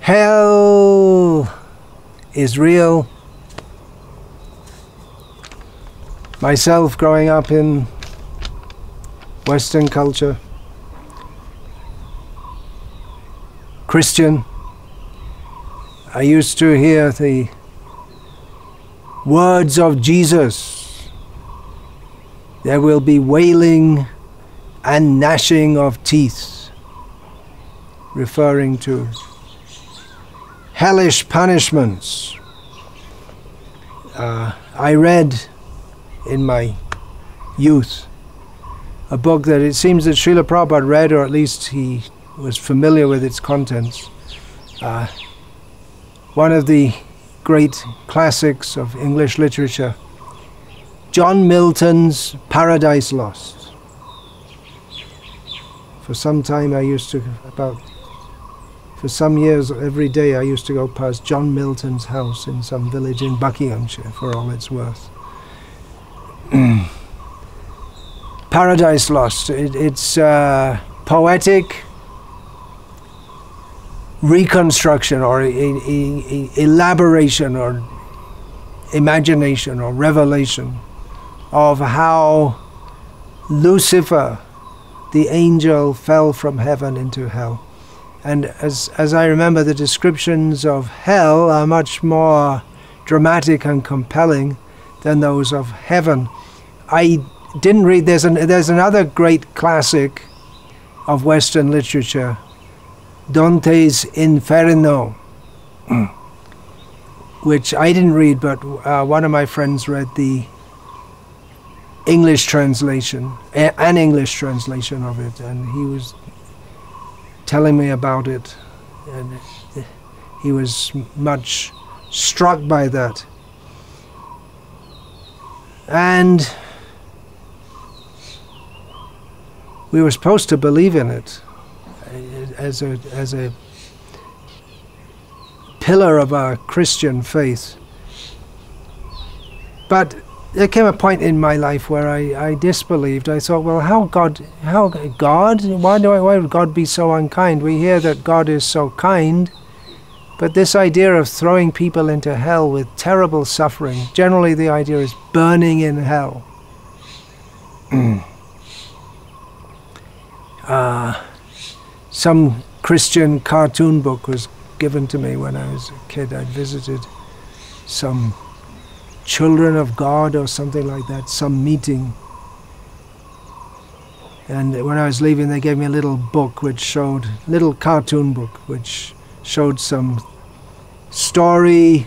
Hell is real. Myself, growing up in Western culture, Christian, I used to hear the words of Jesus. There will be wailing and gnashing of teeth, referring to hellish punishments. I read in my youth a book that it seems that Srila Prabhupada read, or at least he was familiar with its contents. One of the great classics of English literature, John Milton's Paradise Lost. For some time I used to, for some years, every day I used to go past John Milton's house in some village in Buckinghamshire, for all it's worth. Paradise Lost. It's poetic reconstruction or elaboration or imagination or revelation of how Lucifer, the angel, fell from heaven into hell. And as I remember, the descriptions of hell are much more dramatic and compelling than those of heaven. I didn't read, there's another great classic of Western literature, Dante's Inferno, which I didn't read, but one of my friends read the English translation, an English translation of it, and he was telling me about it, and he was much struck by that. And we were supposed to believe in it as a pillar of our Christian faith. But there came a point in my life where I disbelieved. I thought, well, how God? Why would God be so unkind? We hear that God is so kind, but this idea of throwing people into hell with terrible suffering, generally the idea is burning in hell. Some Christian cartoon book was given to me when I was a kid. I visited some Children of God or something like that, some meeting. And when I was leaving, they gave me a little book which showed, little cartoon book, which showed some story,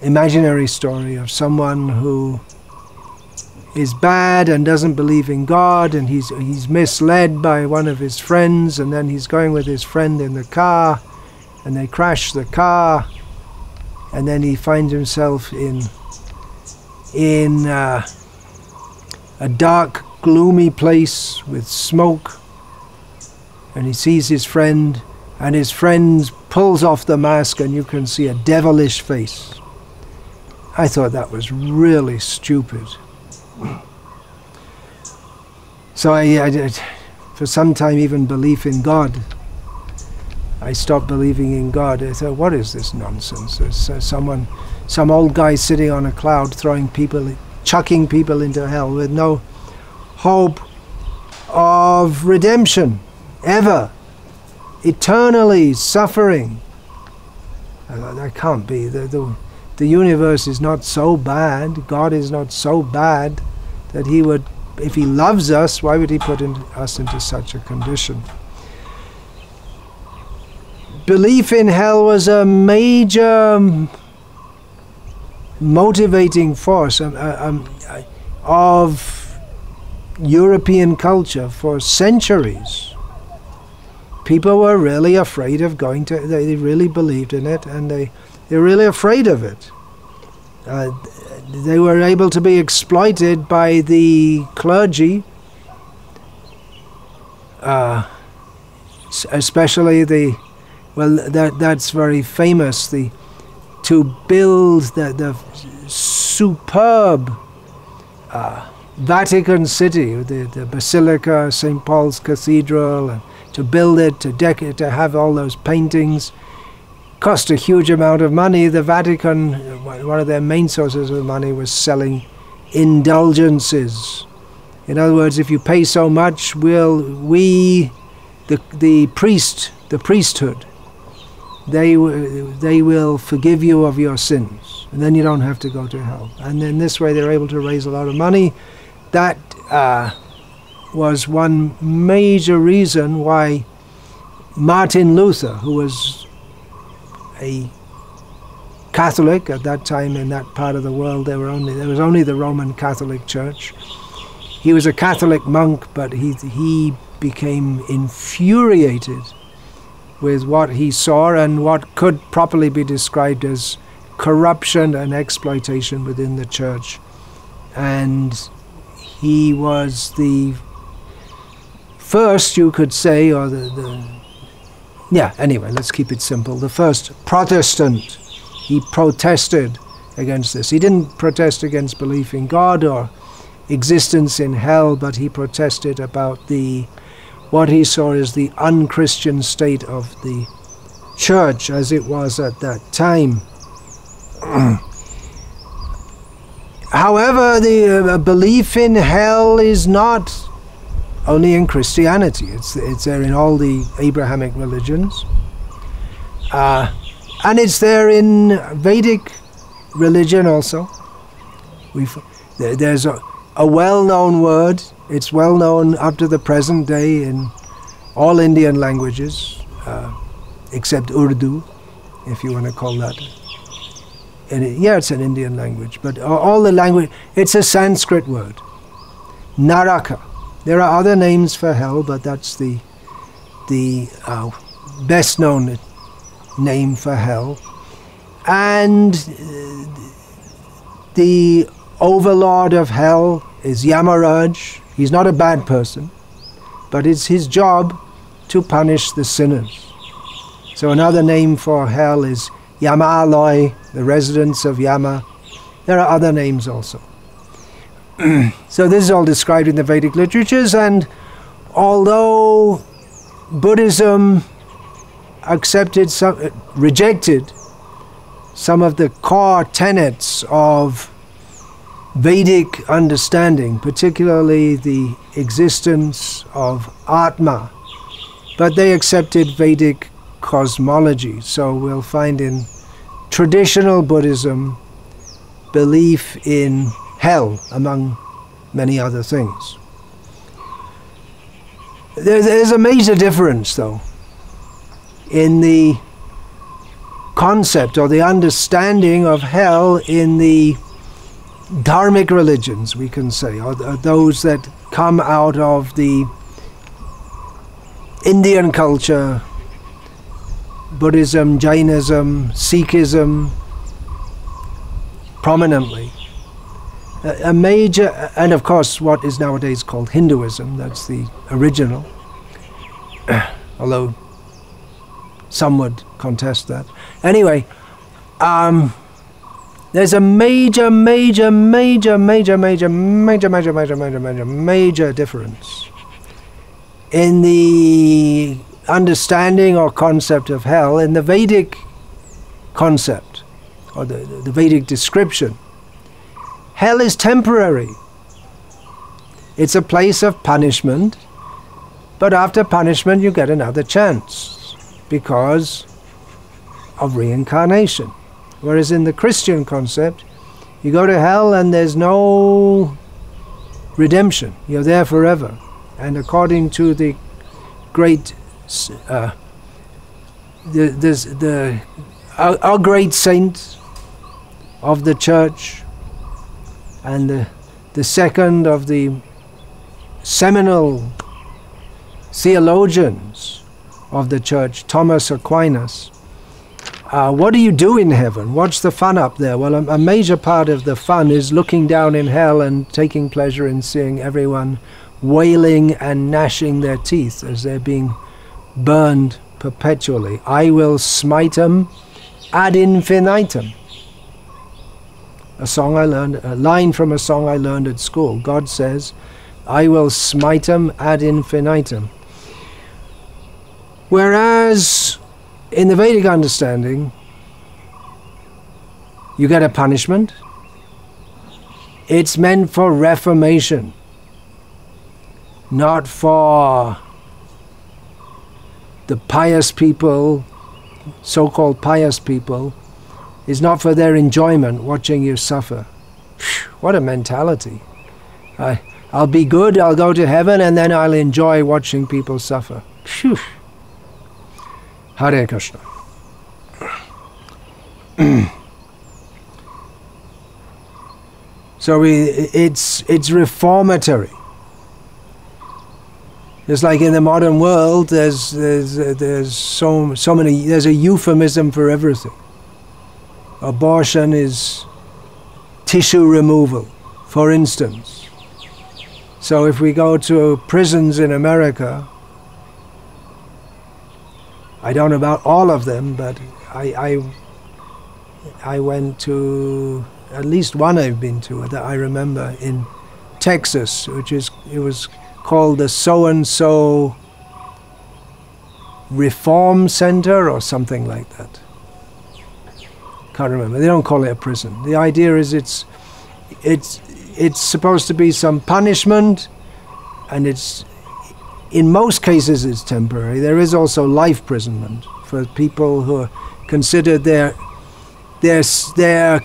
imaginary story of someone who is bad and doesn't believe in God, and he's misled by one of his friends, and then he's going with his friend in the car, and they crash the car, and then he finds himself in a dark, gloomy place with smoke, and he sees his friend, and his friend pulls off the mask, and you can see a devilish face. I thought that was really stupid. So I did, for some time, even belief in God. I stopped believing in God. I thought, what is this nonsense? There's some old guy sitting on a cloud chucking people into hell with no hope of redemption, ever, eternally suffering. That can't be. The universe is not so bad. God is not so bad that he would, if he loves us, why would he put us into such a condition? Belief in hell was a major motivating force of European culture for centuries. People were really afraid of going to, they really believed in it, and they're really afraid of it. They were able to be exploited by the clergy, especially that's very famous, to build the superb Vatican City, the Basilica, St. Paul's Cathedral, and to build it, to have all those paintings. cost a huge amount of money. The Vatican, one of their main sources of money was selling indulgences. In other words, if you pay so much, the priesthood, they will forgive you of your sins, and then you don't have to go to hell. And in this way, they're able to raise a lot of money. That was one major reason why Martin Luther, who was a Catholic at that time in that part of the world, there was only the Roman Catholic Church. He was a Catholic monk, but he became infuriated with what he saw and what could properly be described as corruption and exploitation within the church. And he was the first, you could say, or anyway, let's keep it simple, the first Protestant. He protested against this. He didn't protest against belief in God or existence in hell, but he protested about what he saw as the unchristian state of the church as it was at that time. However, the belief in hell is not only in Christianity. It's there in all the Abrahamic religions. And it's there in Vedic religion also. There's a well-known word. It's well-known up to the present day in all Indian languages, except Urdu, if you want to call that. It's an Indian language, but all the language, it's a Sanskrit word, Naraka. There are other names for hell, but that's the best-known name for hell. And the overlord of hell is Yamaraj. He's not a bad person, but it's his job to punish the sinners. So another name for hell is Yamaloi, the residence of Yama. There are other names also. So this is all described in the Vedic literatures, and although Buddhism rejected some of the core tenets of Vedic understanding, particularly the existence of Atma, but they accepted Vedic cosmology. So we'll find in traditional Buddhism belief in hell, among many other things. There's a major difference, though, in the concept or the understanding of hell in the Karmic religions, we can say, or those that come out of the Indian culture, Buddhism, Jainism, Sikhism, prominently. A major, and of course what is nowadays called Hinduism, that's the original, although some would contest that. Anyway, there's a major difference in the understanding or concept of hell in the Vedic concept, or the Vedic description. Hell is temporary. It's a place of punishment, but after punishment you get another chance because of reincarnation. Whereas in the Christian concept, you go to hell and there's no redemption. You're there forever. And according to the great, our great saint of the church, and the second of the seminal theologians of the church, Thomas Aquinas, what do you do in heaven? What's the fun up there? Well, a major part of the fun is looking down in hell and taking pleasure in seeing everyone wailing and gnashing their teeth as they're being burned perpetually. I will smite them ad infinitum. A line from a song I learned at school. God says, I will smite them ad infinitum. Whereas in the Vedic understanding, you get a punishment. It's meant for reformation, not for the pious people, so-called pious people. It's not for their enjoyment watching you suffer. What a mentality. I'll be good, I'll go to heaven, and then I'll enjoy watching people suffer. Phew. Hare Krishna. So it's reformatory. Just like in the modern world, there's so many. There's a euphemism for everything. Abortion is tissue removal, for instance. So if we go to prisons in America, I don't know about all of them, but I went to at least one I've been to that I remember in Texas, it was called the so-and-so Reform Center or something like that. Can't remember. They don't call it a prison. The idea is it's supposed to be some punishment, and in most cases it's temporary. There is also life imprisonment for people who are considered their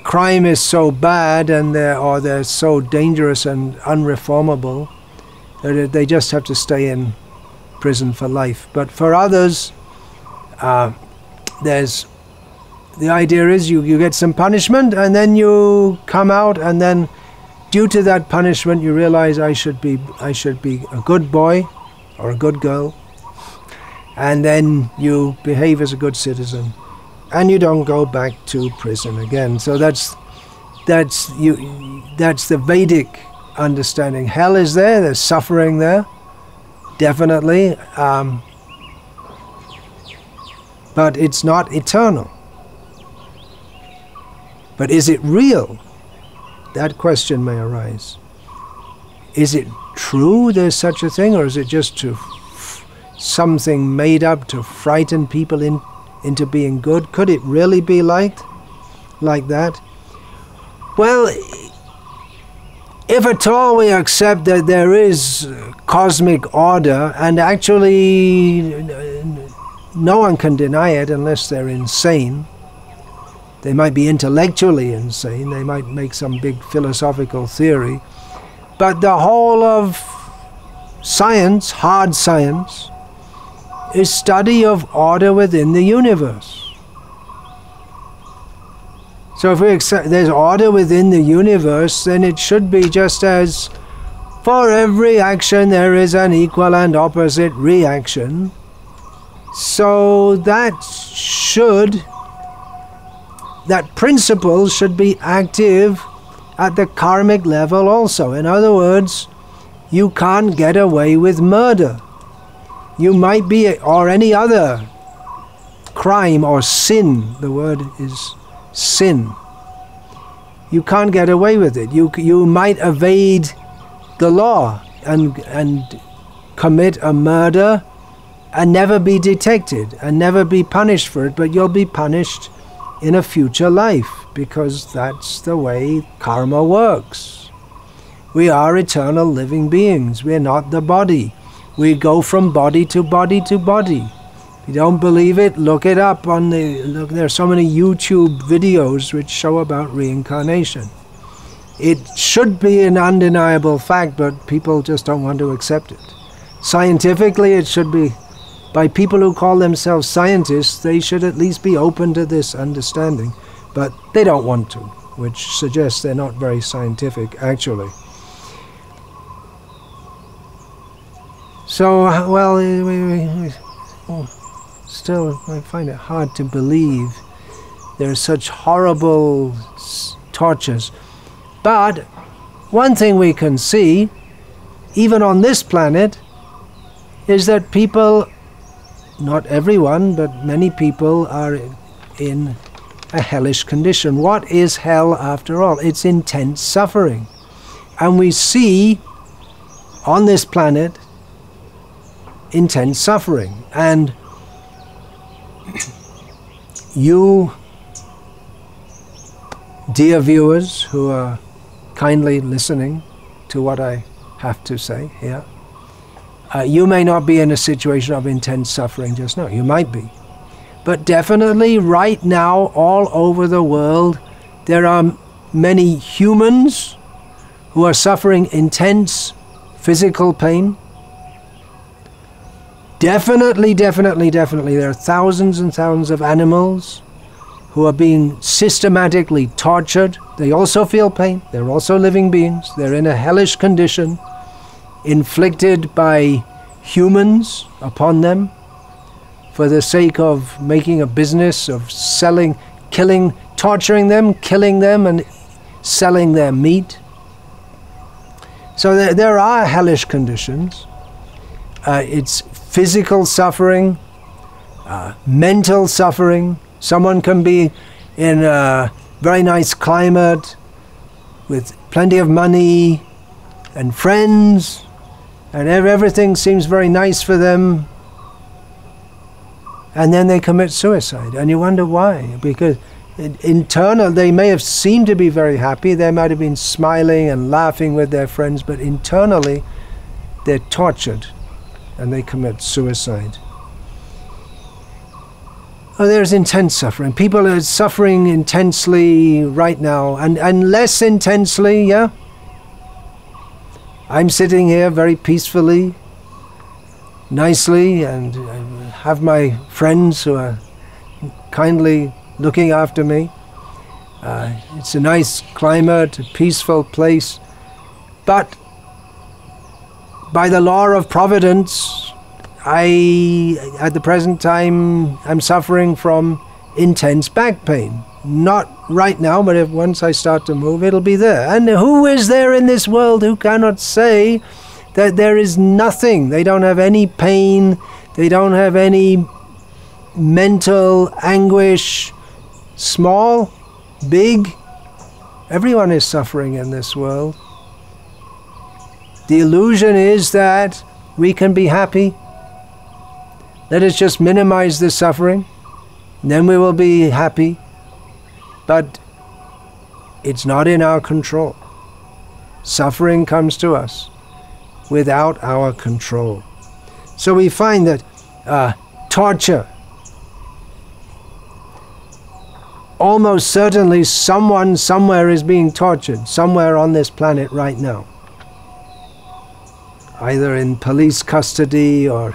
crime is so bad and they're so dangerous and unreformable that they just have to stay in prison for life. But for others, the idea is you get some punishment and then you come out, and then due to that punishment you realize I should be a good boy or a good girl, and then you behave as a good citizen and you don't go back to prison again. So that's the Vedic understanding. Hell is there's suffering there, definitely, but it's not eternal. But is it real? That question may arise. Is it true there's such a thing, or is it just something made up to frighten people into being good? Could it really be like that? Well, if at all we accept that there is cosmic order, and actually no one can deny it unless they're insane. They might be intellectually insane, they might make some big philosophical theory, but the whole of science, hard science, is study of order within the universe. So if we accept there's order within the universe, then it should be just as for every action there is an equal and opposite reaction. So that principle should be active at the karmic level also. In other words, you can't get away with murder. You might be, or any other crime or sin, the word is sin. You can't get away with it. You might evade the law and commit a murder and never be detected and never be punished for it, but you'll be punished in a future life, because that's the way karma works. We are eternal living beings. We're not the body. We go from body to body to body. If you don't believe it, look it up there are so many YouTube videos which show about reincarnation. It should be an undeniable fact, but people just don't want to accept it. Scientifically, it should be. By people who call themselves scientists, they should at least be open to this understanding. But they don't want to, which suggests they're not very scientific, actually. So, well, still, I find it hard to believe there are such horrible tortures. But one thing we can see, even on this planet, is that people, not everyone, but many people are in a hellish condition. What is hell after all? It's intense suffering. And we see on this planet intense suffering. And you, dear viewers who are kindly listening to what I have to say here, you may not be in a situation of intense suffering just now. You might be. But definitely right now, all over the world, there are many humans who are suffering intense physical pain. Definitely, there are thousands and thousands of animals who are being systematically tortured. They also feel pain. They're also living beings. They're in a hellish condition inflicted by humans upon them for the sake of making a business of selling, killing, torturing them, killing them, and selling their meat. So there are hellish conditions. It's physical suffering, mental suffering. Someone can be in a very nice climate with plenty of money and friends, and everything seems very nice for them, and then they commit suicide. And you wonder why. Because internal, they may have seemed to be very happy, they might have been smiling and laughing with their friends, but internally they're tortured and they commit suicide. Oh, there's intense suffering. People are suffering intensely right now, and less intensely, yeah? I'm sitting here very peacefully, nicely, and have my friends who are kindly looking after me. It's a nice climate, a peaceful place. But by the law of providence, at the present time, I'm suffering from intense back pain. Not right now, but if once I start to move, it'll be there. And who is there in this world who cannot say that there is nothing? They don't have any pain, they don't have any mental anguish, small, big. Everyone is suffering in this world. The illusion is that we can be happy. Let us just minimize the suffering, and then we will be happy. But it's not in our control. Suffering comes to us without our control. So we find that torture, almost certainly someone somewhere is being tortured, somewhere on this planet right now. Either in police custody or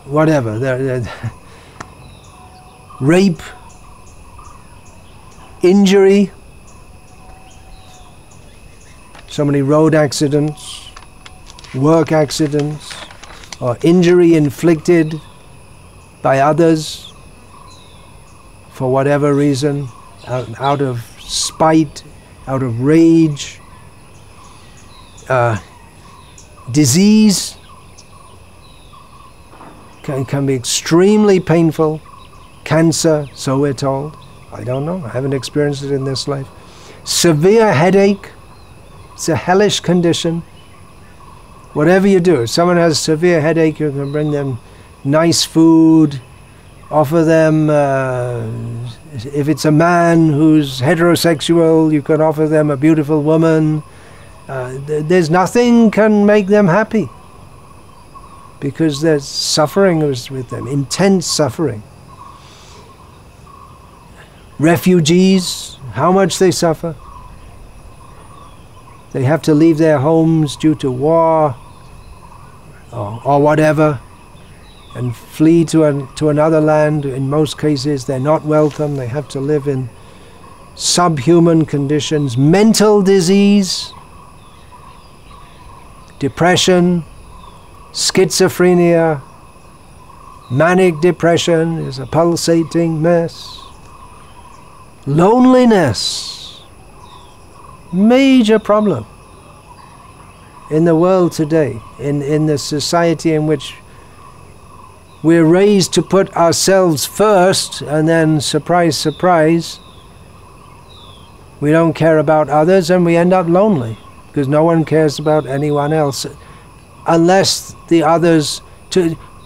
whatever. Rape, injury, so many road accidents, work accidents, or injury inflicted by others for whatever reason, out of spite, out of rage, disease can be extremely painful. Cancer, so we're told. I don't know, I haven't experienced it in this life. Severe headache, it's a hellish condition. Whatever you do, if someone has severe headache, you can bring them nice food, offer them, if it's a man who's heterosexual, you can offer them a beautiful woman. There's nothing can make them happy, because there's suffering with them, intense suffering. Refugees, how much they suffer. They have to leave their homes due to war or whatever and flee to another land. In most cases they're not welcome. They have to live in subhuman conditions. Mental disease, depression, schizophrenia, manic depression is a pulsating mess. Loneliness, major problem in the world today, in the society in which we're raised to put ourselves first, and then surprise, surprise, we don't care about others and we end up lonely because no one cares about anyone else, unless the others,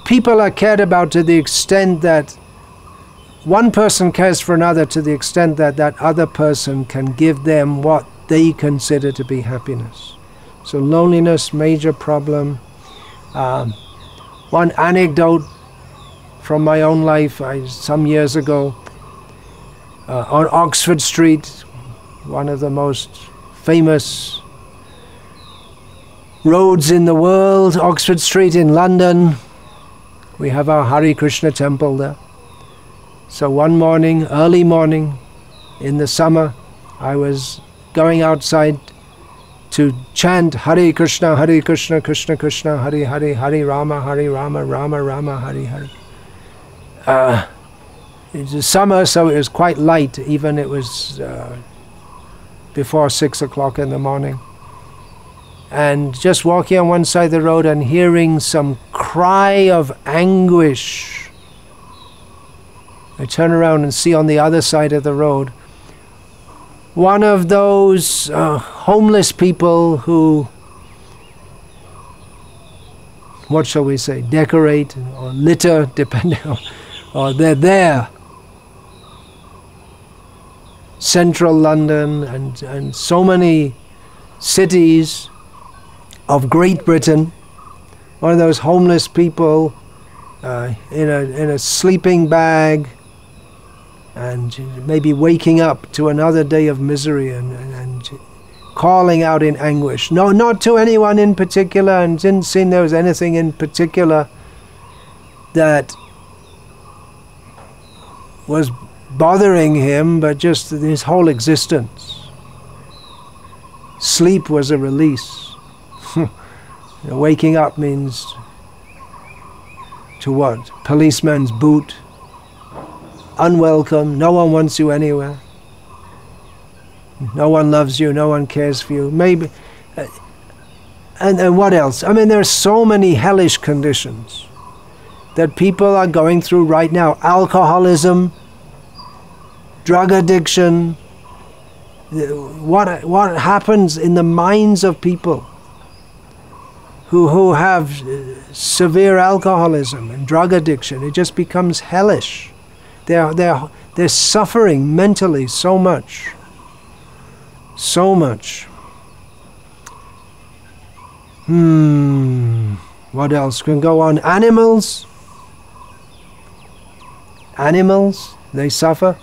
people are cared about to the extent that one person cares for another to the extent that that other person can give them what they consider to be happiness. So loneliness, major problem. One anecdote from my own life, some years ago, on Oxford Street, one of the most famous roads in the world, Oxford Street in London. We have our Hare Krishna temple there. So one morning, early morning, in the summer, I was going outside to chant Hare Krishna, Krishna Krishna, Hare Hare, Hare Rama, Rama Rama, Hare Hare. It was summer, so it was quite light, even it was before 6 o'clock in the morning. And just walking on one side of the road and hearing some cry of anguish. I turn around and see on the other side of the road one of those homeless people who, what shall we say, decorate or litter, depending on, or they're there. Central London and so many cities of Great Britain, one of those homeless people in a sleeping bag, and maybe waking up to another day of misery and calling out in anguish. No, not to anyone in particular, and didn't seem there was anything in particular that was bothering him, but just his whole existence. Sleep was a release. Waking up means to what? Policeman's boot. Unwelcome, no one wants you anywhere. No one loves you, no one cares for you. Maybe, and what else? I mean, there are so many hellish conditions that people are going through right now. Alcoholism, drug addiction, what happens in the minds of people who have severe alcoholism and drug addiction. It just becomes hellish. They're suffering mentally so much. So much. What else can go on? Animals. Animals, they suffer.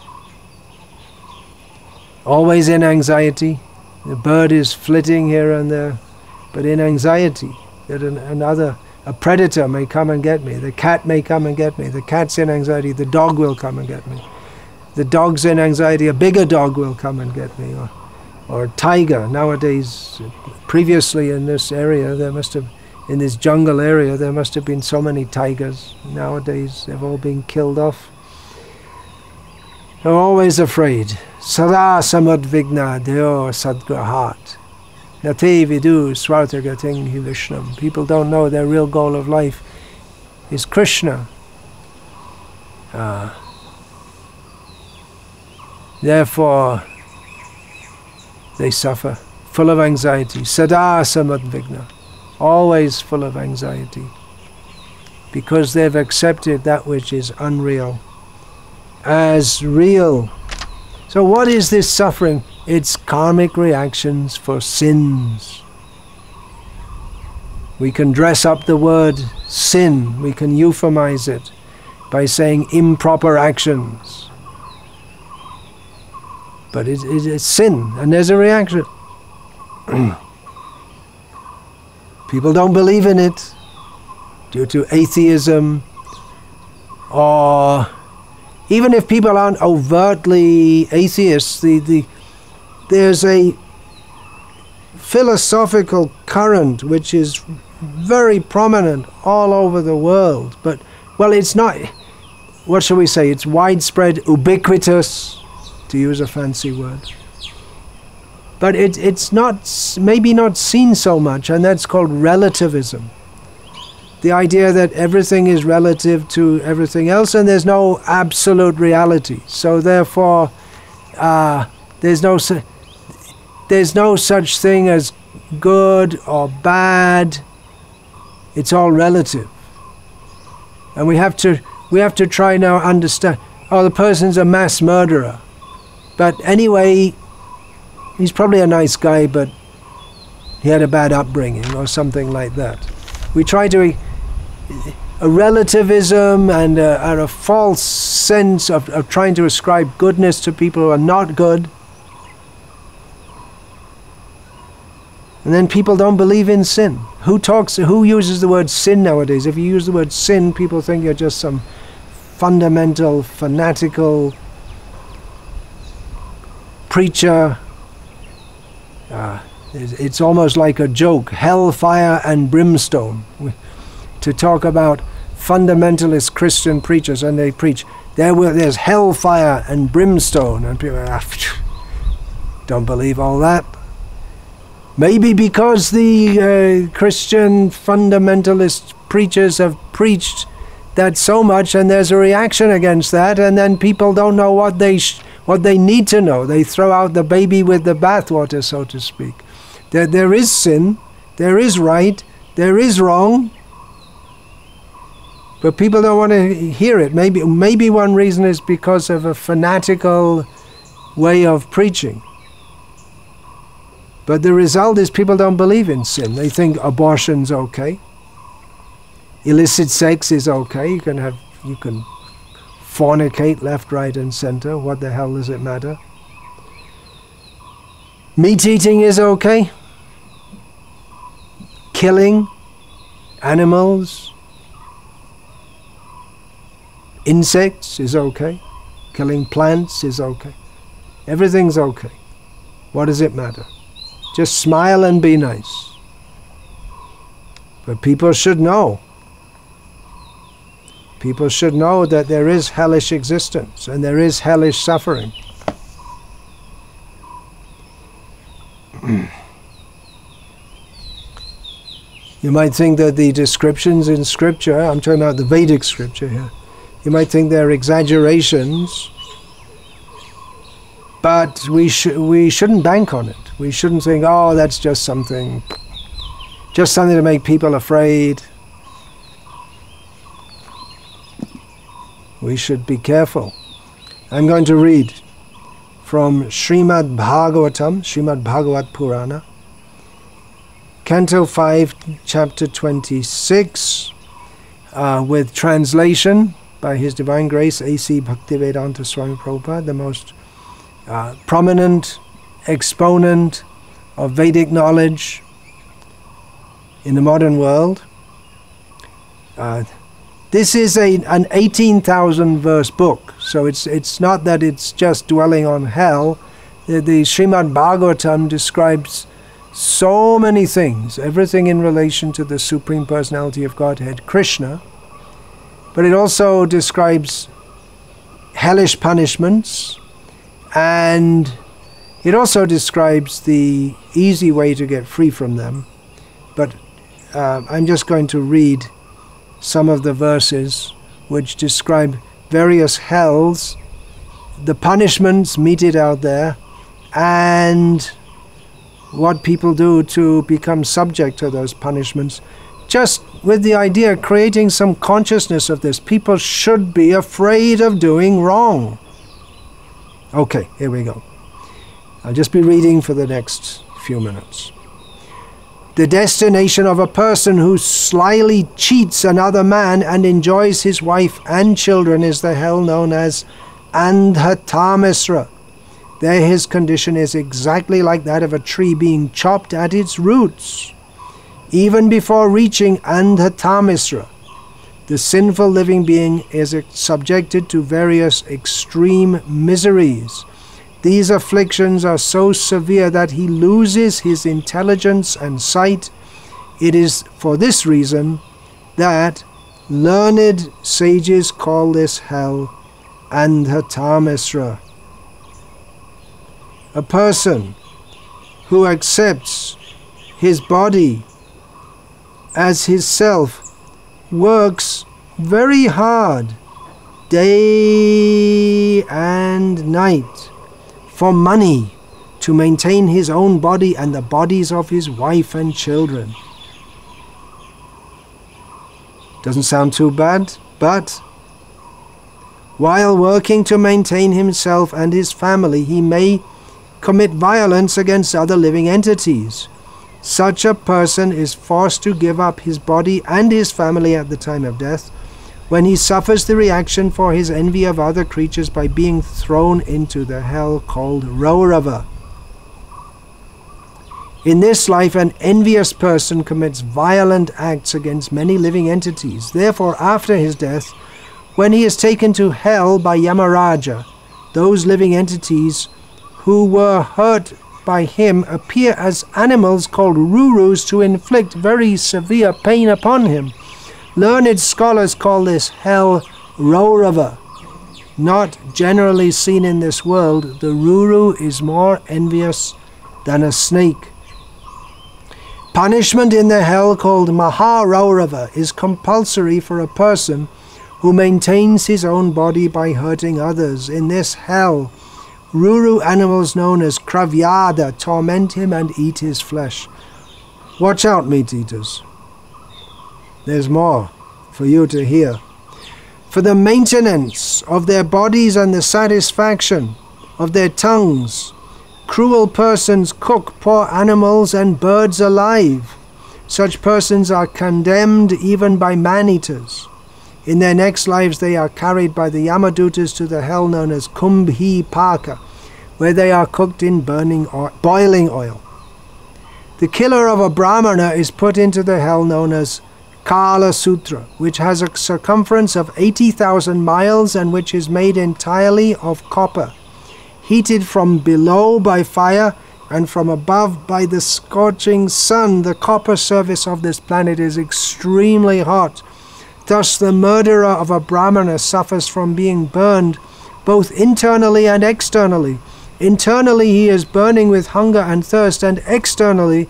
Always in anxiety. The bird is flitting here and there, but in anxiety that a predator may come and get me. The cat may come and get me. The cat's in anxiety. The dog will come and get me. The dog's in anxiety. A bigger dog will come and get me. Or a tiger. Nowadays, previously in this area, in this jungle area, there must have been so many tigers. Nowadays, they've all been killed off. They're always afraid. Sada samadvigna deo sadgrahat. Nate vidu swartagating hi Vishnam. People don't know their real goal of life is Krishna. Therefore, they suffer, full of anxiety. Sada samadvigna, always full of anxiety, because they've accepted that which is unreal as real. So what is this suffering? It's karmic reactions for sins. We can dress up the word sin, we can euphemize it by saying improper actions. But it's sin, and there's a reaction. People don't believe in it due to atheism, or even if people aren't overtly atheists, there's a philosophical current which is very prominent all over the world. But, well, it's not, what shall we say, it's widespread, ubiquitous, to use a fancy word. But it's not, maybe not seen so much, and that's called relativism. The idea that everything is relative to everything else and there's no absolute reality. So therefore, there's no such thing as good or bad. It's all relative. And we have to try now understand oh, the person's a mass murderer. But anyway, he's probably a nice guy, but he had a bad upbringing or something like that. We try to... a relativism and a false sense of trying to ascribe goodness to people who are not good. And then people don't believe in sin. Who uses the word sin nowadays? If you use the word sin, people think you're just some fundamental, fanatical preacher. It's almost like a joke. Hellfire and brimstone. To talk about fundamentalist Christian preachers, and they preach, there's hellfire and brimstone, and people don't believe all that. Maybe because the Christian fundamentalist preachers have preached that so much, and there's a reaction against that, and then people don't know what they need to know. They throw out the baby with the bathwater, so to speak. There is sin, there is right, there is wrong, but people don't want to hear it. Maybe one reason is because of a fanatical way of preaching. But the result is people don't believe in sin. They think abortion's okay. Illicit sex is okay. You can fornicate left, right, and center. What the hell does it matter? Meat eating is okay. Killing animals, insects is okay. Killing plants is okay. Everything's okay. What does it matter? Just smile and be nice. But people should know. People should know that there is hellish existence and there is hellish suffering. You might think that the descriptions in scripture, I'm talking about the Vedic scripture here, you might think they're exaggerations, but we shouldn't bank on it. We shouldn't think, oh, that's just something to make people afraid. We should be careful. I'm going to read from Srimad Bhagavatam, Srimad Bhagavat Purana, Canto 5, Chapter 26, with translation by His Divine Grace A.C. Bhaktivedanta Swami Prabhupada, the most prominent exponent of Vedic knowledge in the modern world. This is an 18,000 verse book, so it's not that it's just dwelling on hell. The Srimad Bhagavatam describes so many things, everything in relation to the Supreme Personality of Godhead, Krishna, but it also describes hellish punishments, and it also describes the easy way to get free from them. But I'm just going to read some of the verses which describe various hells, the punishments meted out there, and what people do to become subject to those punishments, just with the idea of creating some consciousness of this. People should be afraid of doing wrong. Okay, here we go. I'll just be reading for the next few minutes. The destination of a person who slyly cheats another man and enjoys his wife and children is the hell known as Andhatamisra. There his condition is exactly like that of a tree being chopped at its roots. Even before reaching Andhatamisra, the sinful living being is subjected to various extreme miseries. These afflictions are so severe that he loses his intelligence and sight. It is for this reason that learned sages call this hell Andhatamisra. A person who accepts his body as his self works very hard, day and night, for money to maintain his own body and the bodies of his wife and children. Doesn't sound too bad, but While working to maintain himself and his family, he may commit violence against other living entities. Such a person is forced to give up his body and his family at the time of death, when he suffers the reaction for his envy of other creatures by being thrown into the hell called Raurava. In this life, an envious person commits violent acts against many living entities. Therefore, after his death, when he is taken to hell by Yamaraja, those living entities who were hurt by him appear as animals called Rurus to inflict very severe pain upon him. Learned scholars call this hell Raurava. Not generally seen in this world, the Ruru is more envious than a snake. Punishment in the hell called Maharaurava is compulsory for a person who maintains his own body by hurting others. In this hell, Ruru animals known as Kravyada torment him and eat his flesh. Watch out, meat eaters. There's more for you to hear. For the maintenance of their bodies and the satisfaction of their tongues, cruel persons cook poor animals and birds alive. Such persons are condemned even by man-eaters. In their next lives they are carried by the Yamadutas to the hell known as Kumbhi Paka, where they are cooked in boiling oil. The killer of a Brahmana is put into the hell known as Kala Sutra, which has a circumference of 80,000 miles and which is made entirely of copper. Heated from below by fire and from above by the scorching sun, the copper surface of this planet is extremely hot. Thus the murderer of a Brahmana suffers from being burned both internally and externally. Internally he is burning with hunger and thirst, and externally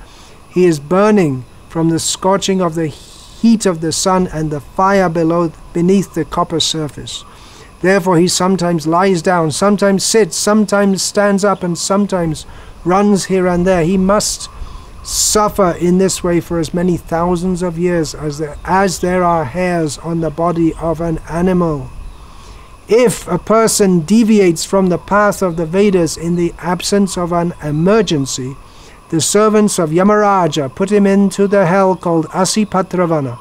he is burning from the scorching of the heat of the sun and the fire beneath the copper surface. Therefore he sometimes lies down, sometimes sits, sometimes stands up, and sometimes runs here and there. He must suffer in this way for as many thousands of years as there are hairs on the body of an animal. If a person deviates from the path of the Vedas in the absence of an emergency, the servants of Yamaraja put him into the hell called Asipatravana,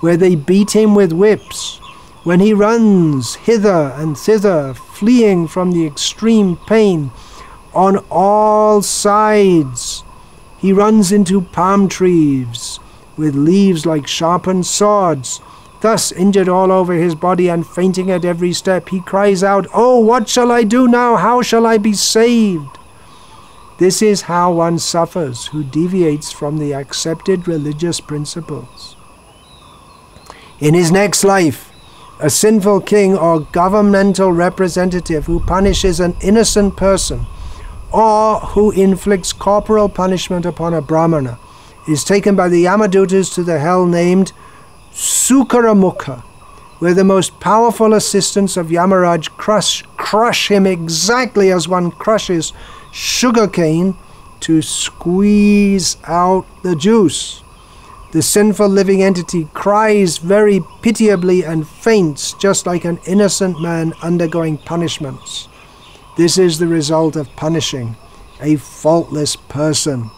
where they beat him with whips. When he runs hither and thither, fleeing from the extreme pain on all sides, he runs into palm trees with leaves like sharpened swords. Thus injured all over his body and fainting at every step, he cries out, "Oh, what shall I do now? How shall I be saved?" This is how one suffers who deviates from the accepted religious principles. In his next life, a sinful king or governmental representative who punishes an innocent person or who inflicts corporal punishment upon a Brahmana is taken by the Yamadutas to the hell named Sukaramukha, where the most powerful assistants of Yamaraj crush him exactly as one crushes sugarcane to squeeze out the juice. The sinful living entity cries very pitiably and faints, just like an innocent man undergoing punishments. This is the result of punishing a faultless person.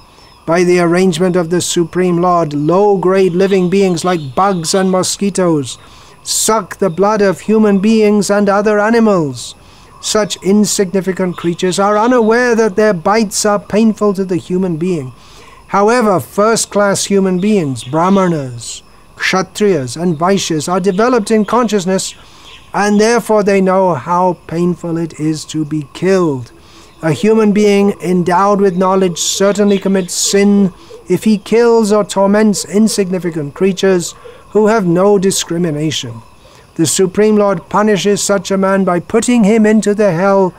By the arrangement of the Supreme Lord, low-grade living beings like bugs and mosquitoes suck the blood of human beings and other animals. Such insignificant creatures are unaware that their bites are painful to the human being. However, first-class human beings, Brahmanas, Kshatriyas, and Vaishyas are developed in consciousness, and therefore they know how painful it is to be killed. A human being endowed with knowledge certainly commits sin if he kills or torments insignificant creatures who have no discrimination. The Supreme Lord punishes such a man by putting him into the hell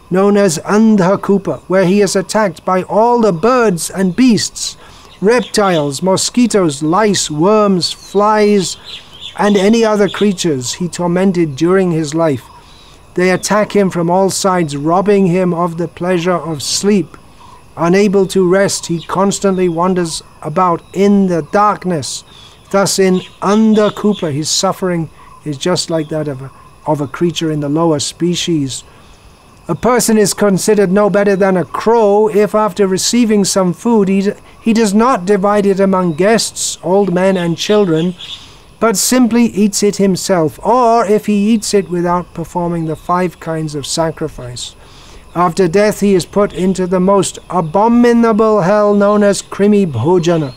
known as Andhakupa, where he is attacked by all the birds and beasts, reptiles, mosquitoes, lice, worms, flies, and any other creatures he tormented during his life. They attack him from all sides, robbing him of the pleasure of sleep. Unable to rest, he constantly wanders about in the darkness. Thus in Andhakupa, his suffering is just like that of a of a creature in the lower species. A person is considered no better than a crow if after receiving some food he does not divide it among guests, old men and children, but simply eats it himself, or if he eats it without performing the 5 kinds of sacrifice. After death he is put into the most abominable hell known as Krimi Bhojana.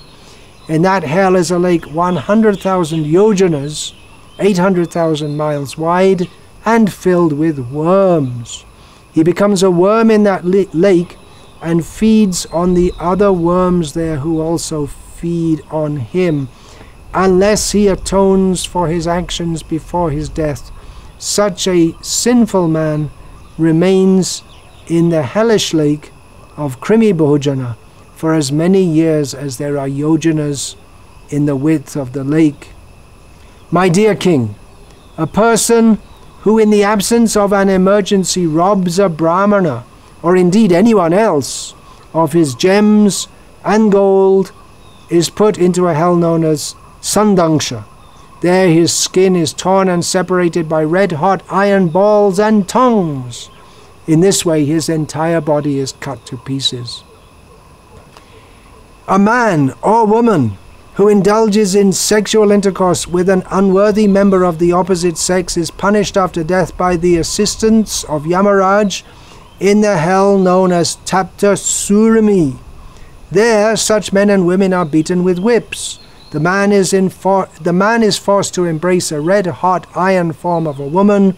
In that hell is a lake 100,000 yojanas, 800,000 miles wide, and filled with worms. He becomes a worm in that lake and feeds on the other worms there who also feed on him. Unless he atones for his actions before his death, such a sinful man remains in the hellish lake of Krimi Bhojana for as many years as there are yojanas in the width of the lake. My dear king, a person who in the absence of an emergency robs a brahmana, or indeed anyone else, of his gems and gold, is put into a hell known as Sandangsha. There his skin is torn and separated by red-hot iron balls and tongues. In this way his entire body is cut to pieces. A man or woman who indulges in sexual intercourse with an unworthy member of the opposite sex is punished after death by the assistance of Yamaraj in the hell known as Tapta Surami. There such men and women are beaten with whips. The man is forced to embrace a red-hot iron form of a woman,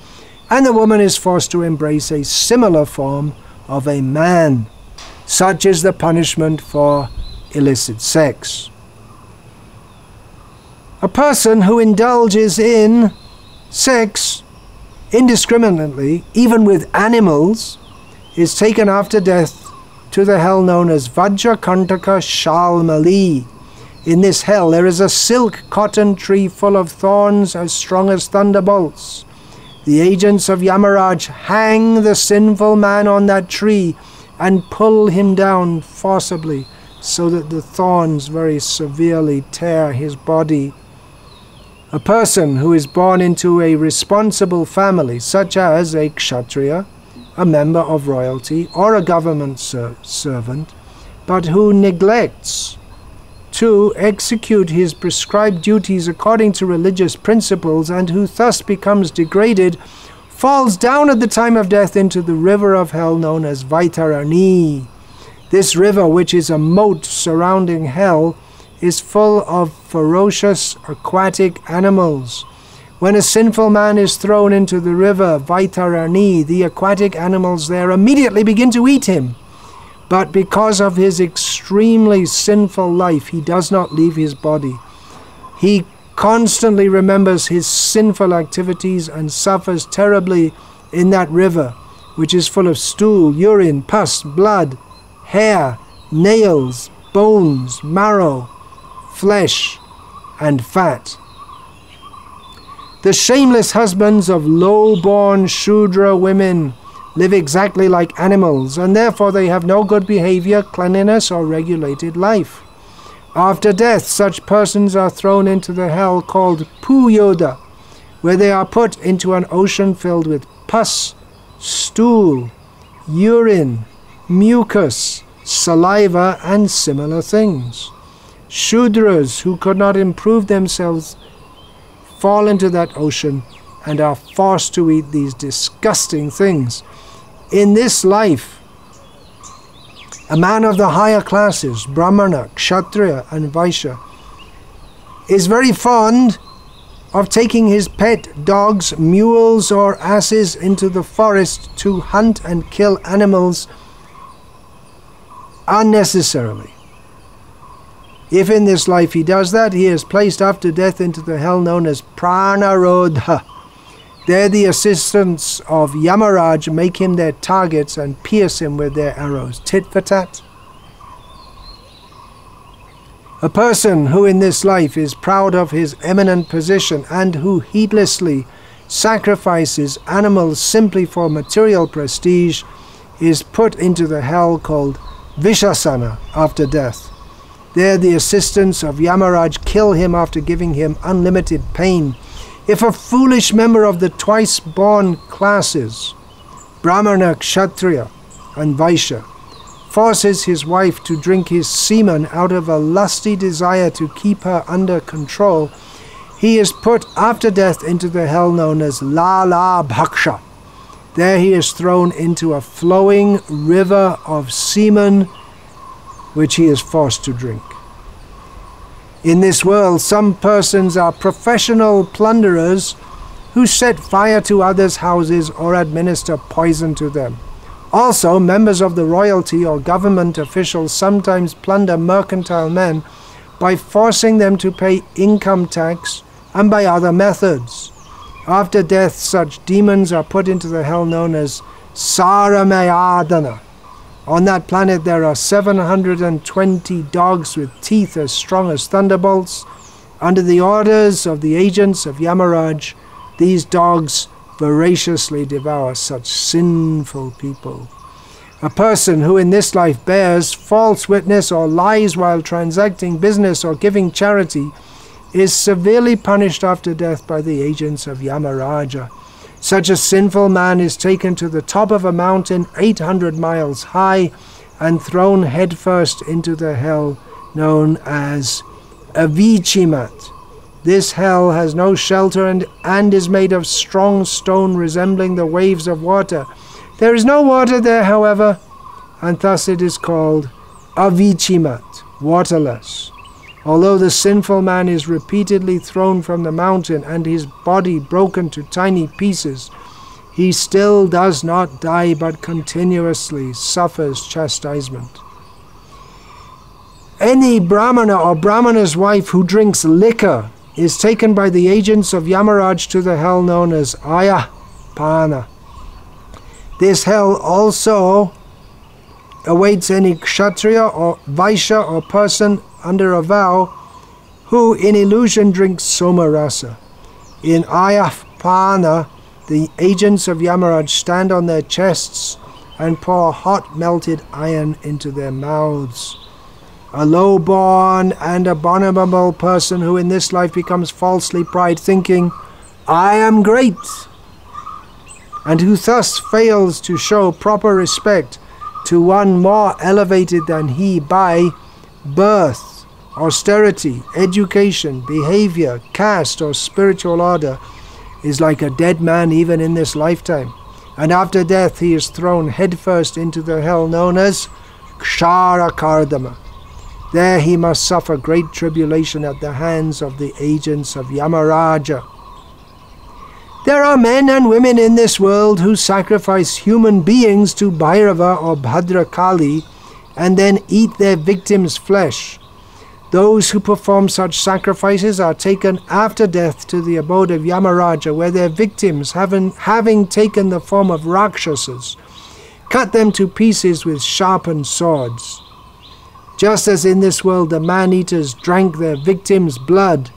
and the woman is forced to embrace a similar form of a man. Such is the punishment for illicit sex. A person who indulges in sex indiscriminately, even with animals, is taken after death to the hell known as Vajrakantaka Shalmali. In this hell there is a silk cotton tree full of thorns as strong as thunderbolts. The agents of Yamaraj hang the sinful man on that tree and pull him down forcibly so that the thorns very severely tear his body. A person who is born into a responsible family, such as a kshatriya, a member of royalty, or a government servant, but who neglects to execute his prescribed duties according to religious principles, and who thus becomes degraded, falls down at the time of death into the river of hell known as Vaitarani. This river, which is a moat surrounding hell, is full of ferocious aquatic animals. When a sinful man is thrown into the river Vaitarani, the aquatic animals there immediately begin to eat him. But because of his extremely sinful life, he does not leave his body. He constantly remembers his sinful activities and suffers terribly in that river, which is full of stool, urine, pus, blood, hair, nails, bones, marrow, flesh, and fat. The shameless husbands of low-born Shudra women live exactly like animals, and therefore they have no good behavior, cleanliness, or regulated life. After death, such persons are thrown into the hell called Puyoda, where they are put into an ocean filled with pus, stool, urine, mucus, saliva, and similar things. Shudras who could not improve themselves fall into that ocean and are forced to eat these disgusting things. In this life, a man of the higher classes, Brahmana, Kshatriya, and Vaishya, is very fond of taking his pet dogs, mules, or asses into the forest to hunt and kill animals unnecessarily. If in this life he does that, he is placed after death into the hell known as Pranarodha. There the assistants of Yamaraj make him their targets and pierce him with their arrows, tit for tat. A person who in this life is proud of his eminent position and who heedlessly sacrifices animals simply for material prestige is put into the hell called Vishasana after death. There the assistants of Yamaraj kill him after giving him unlimited pain. If a foolish member of the twice-born classes, Brahmana, Kshatriya, and Vaishya, forces his wife to drink his semen out of a lusty desire to keep her under control, he is put after death into the hell known as Lala Bhaksha. There he is thrown into a flowing river of semen, which he is forced to drink. In this world, some persons are professional plunderers who set fire to others' houses or administer poison to them. Also, members of the royalty or government officials sometimes plunder mercantile men by forcing them to pay income tax and by other methods. After death, such demons are put into the hell known as Saramayadana. On that planet there are 720 dogs with teeth as strong as thunderbolts. Under the orders of the agents of Yamaraj, these dogs voraciously devour such sinful people. A person who in this life bears false witness or lies while transacting business or giving charity is severely punished after death by the agents of Yamaraja. Such a sinful man is taken to the top of a mountain 800 miles high and thrown headfirst into the hell known as Avichimat. This hell has no shelter and is made of strong stone resembling the waves of water. There is no water there, however, and thus it is called Avichimat, waterless. Although the sinful man is repeatedly thrown from the mountain and his body broken to tiny pieces, he still does not die but continuously suffers chastisement. Any Brahmana or Brahmana's wife who drinks liquor is taken by the agents of Yamaraj to the hell known as Ayapana. This hell also awaits any Kshatriya or Vaishya or person under a vow who in illusion drinks Somarasa. In Ayapana, the agents of Yamaraj stand on their chests and pour hot melted iron into their mouths. A low-born and abominable person who in this life becomes falsely pride, thinking, "I am great," and who thus fails to show proper respect to one more elevated than he by birth, austerity, education, behavior, caste, or spiritual order, is like a dead man even in this lifetime, and after death he is thrown headfirst into the hell known as Ksharakardama. There he must suffer great tribulation at the hands of the agents of Yamaraja. There are men and women in this world who sacrifice human beings to Bhairava or Bhadrakali and then eat their victims' flesh. Those who perform such sacrifices are taken after death to the abode of Yamaraja, where their victims, having taken the form of Rakshasas, cut them to pieces with sharpened swords. Just as in this world the man-eaters drank their victims' blood,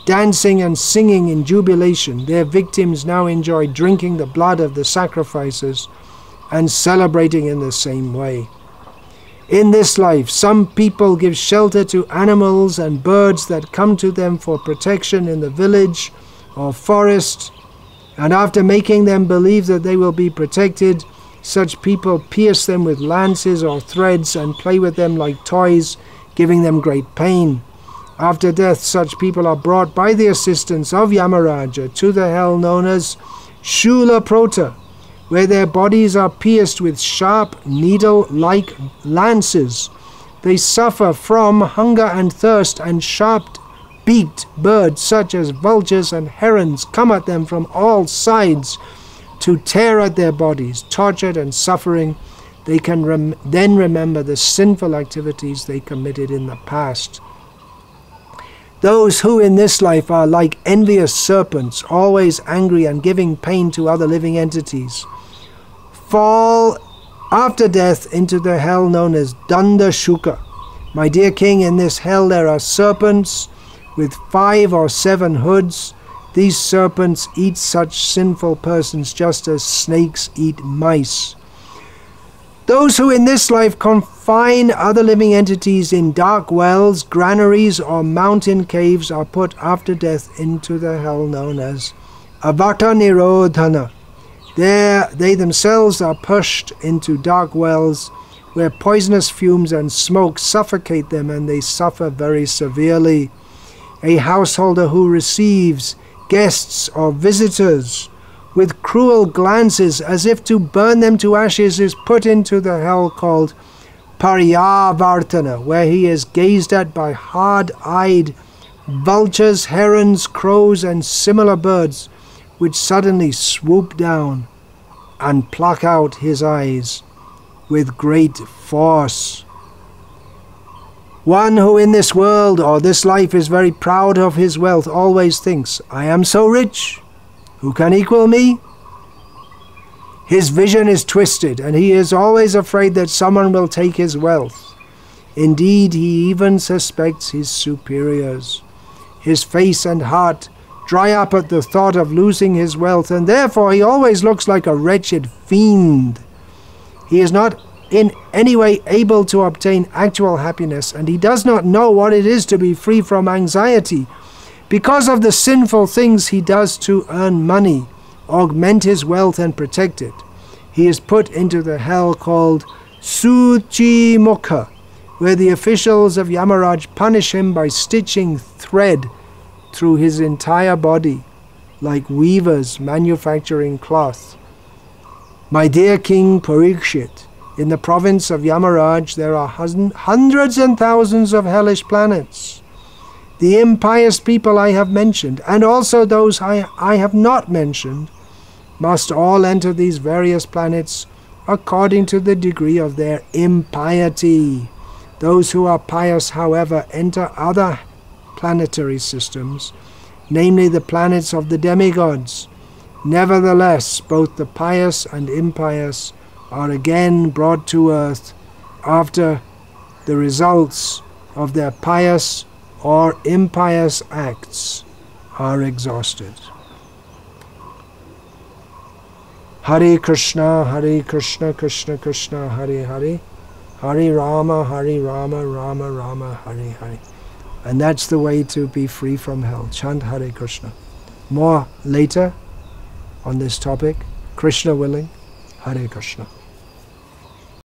dancing and singing in jubilation, their victims now enjoy drinking the blood of the sacrifices and celebrating in the same way. In this life, some people give shelter to animals and birds that come to them for protection in the village or forest, and after making them believe that they will be protected, such people pierce them with lances or threads and play with them like toys, giving them great pain. After death, such people are brought by the assistance of Yamaraja to the hell known as Shulaprota, where their bodies are pierced with sharp needle-like lances. They suffer from hunger and thirst, and sharp-beaked birds such as vultures and herons come at them from all sides to tear at their bodies. Tortured and suffering, they can then remember the sinful activities they committed in the past. Those who in this life are like envious serpents, always angry and giving pain to other living entities, fall after death into the hell known as Dandashuka. My dear king, in this hell there are serpents with 5 or 7 hoods. These serpents eat such sinful persons just as snakes eat mice. Those who in this life confine other living entities in dark wells, granaries, or mountain caves are put after death into the hell known as Avata Nirodhana. There they themselves are pushed into dark wells where poisonous fumes and smoke suffocate them, and they suffer very severely. A householder who receives guests or visitors with cruel glances as if to burn them to ashes is put into the hell called Paryavartana, where he is gazed at by hard-eyed vultures, herons, crows, and similar birds, which suddenly swoop down and pluck out his eyes with great force. One who in this world or this life is very proud of his wealth always thinks, I am so rich, who can equal me? His vision is twisted, and he is always afraid that someone will take his wealth. Indeed, he even suspects his superiors. His face and heart dry up at the thought of losing his wealth, and therefore he always looks like a wretched fiend. He is not in any way able to obtain actual happiness, and he does not know what it is to be free from anxiety. Because of the sinful things he does to earn money, augment his wealth and protect it, he is put into the hell called Suchi Mukha, where the officials of Yamaraj punish him by stitching thread through his entire body, like weavers manufacturing cloth. My dear King Parikshit, in the province of Yamaraj there are hundreds and thousands of hellish planets. The impious people I have mentioned, and also those I have not mentioned, must all enter these various planets according to the degree of their impiety. Those who are pious, however, enter other planetary systems, namely the planets of the demigods. Nevertheless, both the pious and impious are again brought to earth after the results of their pious or impious acts are exhausted. Hare Krishna, Krishna Krishna, Hare Hare, Hare Rama, Rama Rama, Hare Hare. And that's the way to be free from hell. Chant Hare Krishna. More later on this topic, Krishna willing. Hare Krishna.